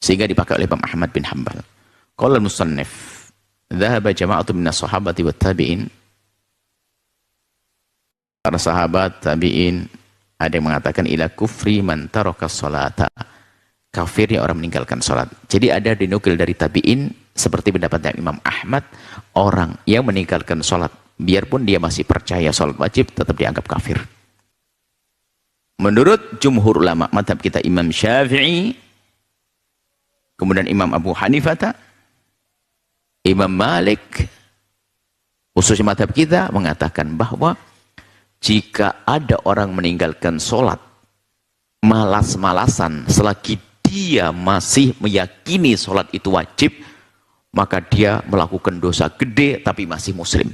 Sehingga dipakai oleh Imam Ahmad bin Hanbal. Qala al-musannif, dhahaba jama'atu minas sahabati wat tabi'in. Para sahabat, tabi'in, ada yang mengatakan ila kufri man taraka sholata. Kafirnya orang meninggalkan sholat. Jadi ada dinukil dari tabi'in, seperti pendapatnya Imam Ahmad, orang yang meninggalkan sholat, biarpun dia masih percaya sholat wajib, tetap dianggap kafir. Menurut jumhur ulama, madhab kita Imam Syafi'i, kemudian Imam Abu Hanifah, Imam Malik, khususnya madhab kita, mengatakan bahwa jika ada orang meninggalkan sholat, malas-malasan, selagi dia masih meyakini sholat itu wajib, maka dia melakukan dosa gede tapi masih muslim.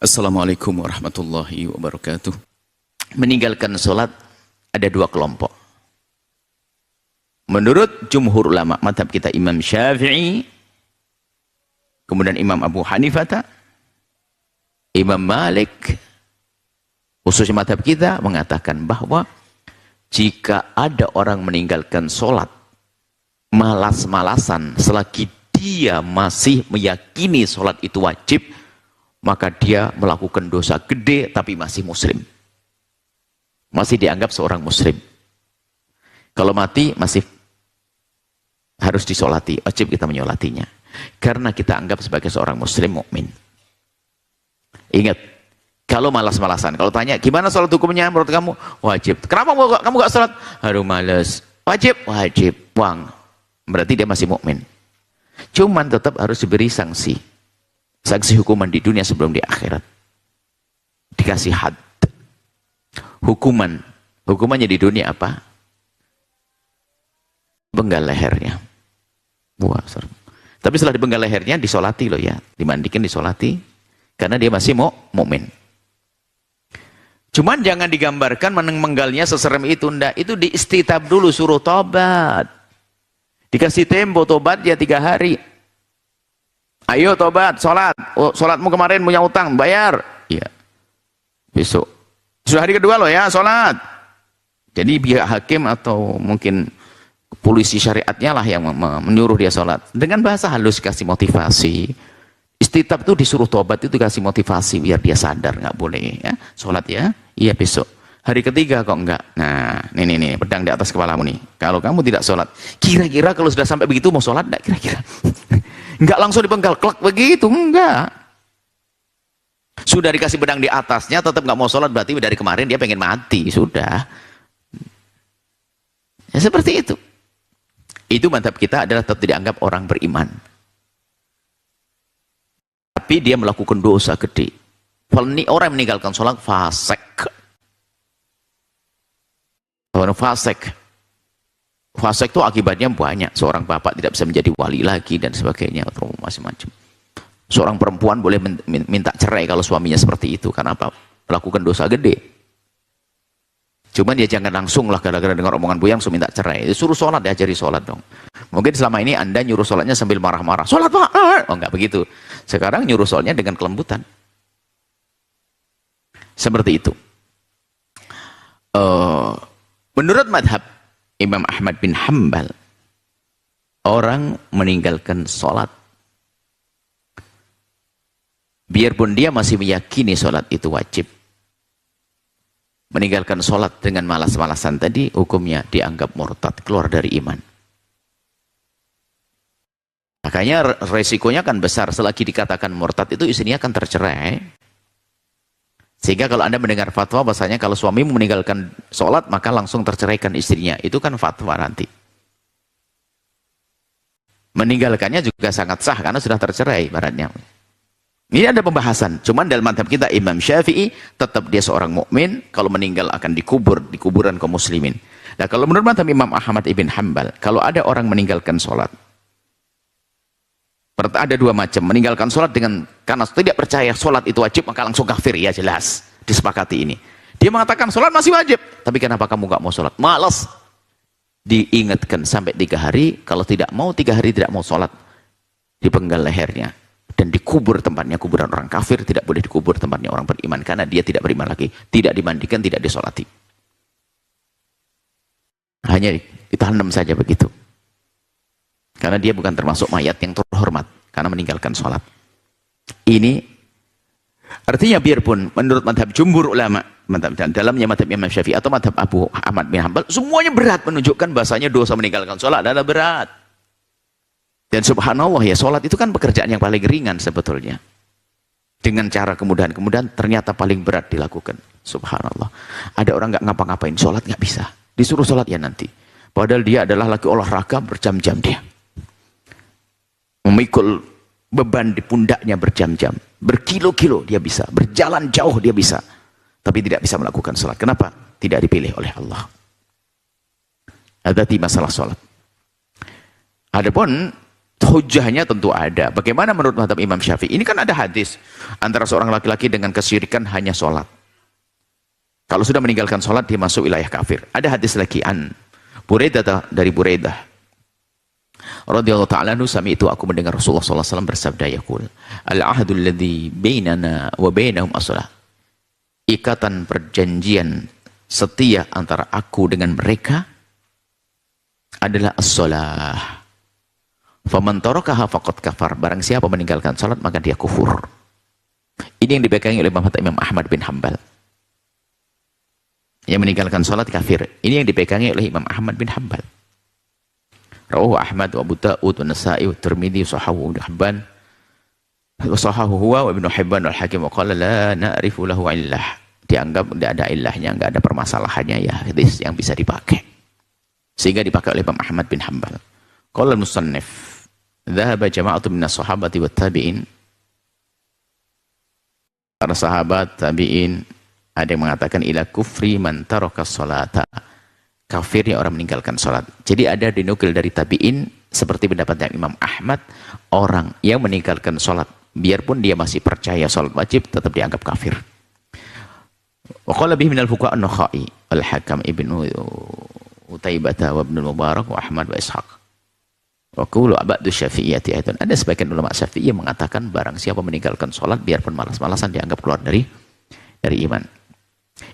Assalamualaikum warahmatullahi wabarakatuh. Meninggalkan sholat ada dua kelompok. Menurut jumhur ulama, madhab kita Imam Syafi'i, kemudian Imam Abu Hanifah, Imam Malik, khususnya madhab kita, mengatakan bahwa jika ada orang meninggalkan sholat, malas-malasan, selagi dia masih meyakini sholat itu wajib, maka dia melakukan dosa gede tapi masih muslim. Masih dianggap seorang muslim. Kalau mati masih harus disolati, wajib kita menyolatinya. Karena kita anggap sebagai seorang muslim mukmin. Ingat, kalau malas-malasan, kalau tanya gimana sholat hukumnya menurut kamu? Wajib. Kenapa kamu gak sholat? Aduh malas. Wajib? Wajib. Wang. Berarti dia masih mukmin. Cuman tetap harus diberi sanksi. Sanksi hukuman di dunia sebelum di akhirat. Dikasih had. Hukumannya di dunia apa? Benggal lehernya. Wah, serem. Tapi setelah dibenggal lehernya, disolati loh ya. Dimandikan, disolati. Karena dia masih mukmin. Cuman jangan digambarkan menggalnya seserem itu. Ndak. Itu diistitab dulu, suruh tobat. Dikasih tempo tobat ya 3 hari. Ayo tobat, sholat. Oh, sholatmu kemarin punya utang, bayar. Iya. Besok. Sudah hari kedua loh ya, sholat. Jadi pihak hakim atau mungkin polisi syariatnya lah yang menyuruh dia sholat. Dengan bahasa halus kasih motivasi. Istitab itu disuruh tobat itu kasih motivasi biar dia sadar, nggak boleh ya. Sholat ya, iya besok. Hari ketiga kok enggak. Nah, nih pedang di atas kepalamu nih. Kalau kamu tidak sholat, kira-kira kalau sudah sampai begitu mau sholat enggak kira-kira? Enggak langsung dipenggal klak begitu, enggak. Sudah dikasih pedang di atasnya tetap nggak mau sholat, berarti dari kemarin dia pengen mati, sudah. Ya seperti itu. Itu madhab kita adalah tetap dianggap orang beriman. Tapi dia melakukan dosa gede. Orang yang meninggalkan sholat fasik. Orang fasik. Fasik itu akibatnya banyak. Seorang bapak tidak bisa menjadi wali lagi dan sebagainya. Atau macam-macam. Seorang perempuan boleh minta cerai kalau suaminya seperti itu. Karena apa? Melakukan dosa gede. Cuman dia jangan langsung lah gara-gara dengar omongan buyang langsung minta cerai. Suruh sholat, diajari sholat dong. Mungkin selama ini Anda nyuruh sholatnya sambil marah-marah. Sholat pak! Oh enggak begitu. Sekarang nyuruh sholatnya dengan kelembutan. Seperti itu. Menurut madhab Imam Ahmad bin Hanbal, orang meninggalkan sholat, biarpun dia masih meyakini sholat itu wajib, meninggalkan sholat dengan malas-malasan tadi, hukumnya dianggap murtad, keluar dari iman. Makanya resikonya kan besar, selagi dikatakan murtad itu istrinya akan tercerai. Sehingga kalau Anda mendengar fatwa bahasanya kalau suamimu meninggalkan sholat maka langsung terceraikan istrinya, itu kan fatwa nanti. Meninggalkannya juga sangat sah karena sudah tercerai ibaratnya. Ini ada pembahasan, cuman dalam madhab kita Imam Syafi'i tetap dia seorang mukmin, kalau meninggal akan dikubur di kuburan kaum muslimin. Nah kalau menurut madhab Imam Ahmad ibn Hanbal, kalau ada orang meninggalkan sholat, ada dua macam, meninggalkan sholat karena tidak percaya sholat itu wajib maka langsung kafir, ya jelas disepakati ini. Dia mengatakan sholat masih wajib, tapi kenapa kamu gak mau sholat? Malas. Diingatkan sampai 3 hari, kalau tidak mau 3 hari tidak mau sholat, dipenggal lehernya. dan dikubur tempatnya kuburan orang kafir, tidak boleh dikubur tempatnya orang beriman karena dia tidak beriman lagi, tidak dimandikan, tidak disolati. Hanya ditanam saja begitu. Karena dia bukan termasuk mayat yang terhormat karena meninggalkan sholat. Ini artinya biarpun menurut madhab jumhur ulama, dan dalamnya madhab Imam Syafi'i atau madhab Abu Ahmad bin Hanbal, semuanya berat menunjukkan bahasanya dosa meninggalkan sholat adalah berat. Dan subhanallah ya, sholat itu kan pekerjaan yang paling ringan sebetulnya. Dengan cara kemudahan-kemudahan ternyata paling berat dilakukan. Subhanallah. Ada orang nggak ngapa-ngapain, sholat nggak bisa. Disuruh sholat ya nanti. Padahal dia adalah laki olahraga berjam-jam dia. Memikul beban di pundaknya berjam-jam. Berkilo-kilo dia bisa. Berjalan jauh dia bisa. Tapi tidak bisa melakukan sholat. Kenapa? Tidak dipilih oleh Allah. Ada di masalah sholat. Adapun hujahnya tentu ada. Bagaimana menurut madhab Imam Syafi'i? Ini kan ada hadis antara seorang laki-laki dengan kesyirikan hanya sholat. Kalau sudah meninggalkan sholat, dia masuk wilayah kafir. Ada hadis lagi an Buraidah, dari Buraidah radhiyallahu ta'ala anhu, sami itu aku mendengar Rasulullah SAW bersabda, yaqul al-ahdul ladzi bainana wa bainahum as-shalah. Ikatan perjanjian setia antara aku dengan mereka adalah as-shalah. Faman tarakaha faqad kafar. Barang siapa meninggalkan salat maka dia kufur. Ini yang dipegangi oleh Imam Ahmad bin Hanbal. Yang meninggalkan salat kafir. Ini yang dipegangi oleh Imam Ahmad bin Hanbal. Rawahu Ahmad wa Abu Dawud wa Nasa'i wa Tirmidzi wa sahahu Ibnu Hibban. Wa sahahu huwa wa Ibnu Hibban wal Hakim wa qala la na'rifu lahu illah. Dianggap tidak ada ilahnya, enggak ada permasalahannya ya hadis yang bisa dipakai. Sehingga dipakai oleh Imam Ahmad bin Hanbal. Qala al-musannif dhahaba jama'atu minas sahabati wat tabi'in. Para sahabat tabi'in ada yang mengatakan ila kufri man taraka sholata. Kafirnya orang meninggalkan sholat. Jadi ada dinukil dari tabi'in seperti pendapatnya Imam Ahmad, orang yang meninggalkan sholat biarpun dia masih percaya sholat wajib tetap dianggap kafir. Wa qala bihi minal fuqaha an-Nakhai al-Hakam ibnu Utaibah wa Ibnu Mubarak wa Ahmad wa Ishaq. Wa qulu ba'du Syafi'iyyati aidan. Ada sebagian ulama Syafi'i yang mengatakan barang siapa meninggalkan sholat biarpun malas-malasan dianggap keluar dari iman.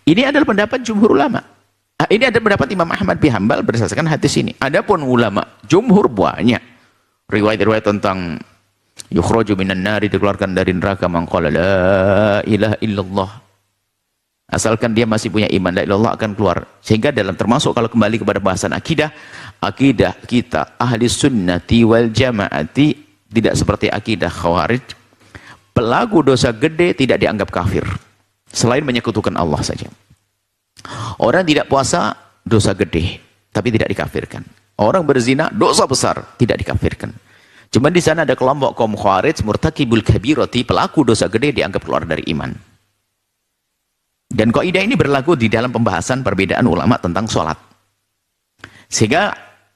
Ini adalah pendapat jumhur ulama. Ini ada pendapat Imam Ahmad bin Hanbal berdasarkan hadis ini. Adapun ulama jumhur banyak riwayat-riwayat tentang yukhraju minan nari, dikeluarkan dari neraka, man qala la ilaha illallah. Asalkan dia masih punya iman la ilallah akan keluar. Sehingga dalam termasuk kalau kembali kepada bahasan akidah kita ahli sunnati wal jamaati tidak seperti akidah khawarij. Pelaku dosa gede tidak dianggap kafir selain menyekutukan Allah saja. Orang tidak puasa dosa gede tapi tidak dikafirkan. Orang berzina dosa besar tidak dikafirkan. Cuma di sana ada kelompok kaum khawarij murtakibul kabirati, pelaku dosa gede dianggap keluar dari iman. Dan kaidah ini berlaku di dalam pembahasan perbedaan ulama tentang sholat. Sehingga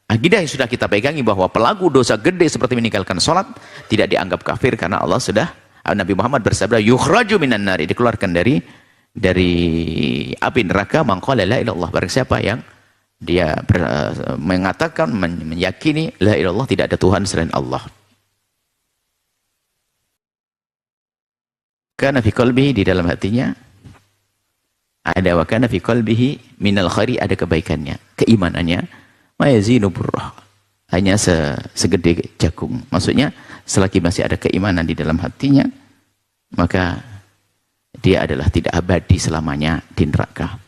akidah yang sudah kita pegangi bahwa pelaku dosa gede seperti meninggalkan sholat tidak dianggap kafir karena Allah sudah, Nabi Muhammad bersabda yukhraju minan nari, dikeluarkan dari api neraka, man qala la ilaha illallah. Barang siapa yang dia mengatakan, meyakini la ilaha illallah, tidak ada Tuhan selain Allah. Kana fi qalbihi, di dalam hatinya ada, wa kana fi qalbihi minal khairi, ada kebaikannya, keimanannya, ma yazinu burrah, hanya segede jagung. Maksudnya selagi masih ada keimanan di dalam hatinya, maka dia adalah tidak abadi selamanya di neraka.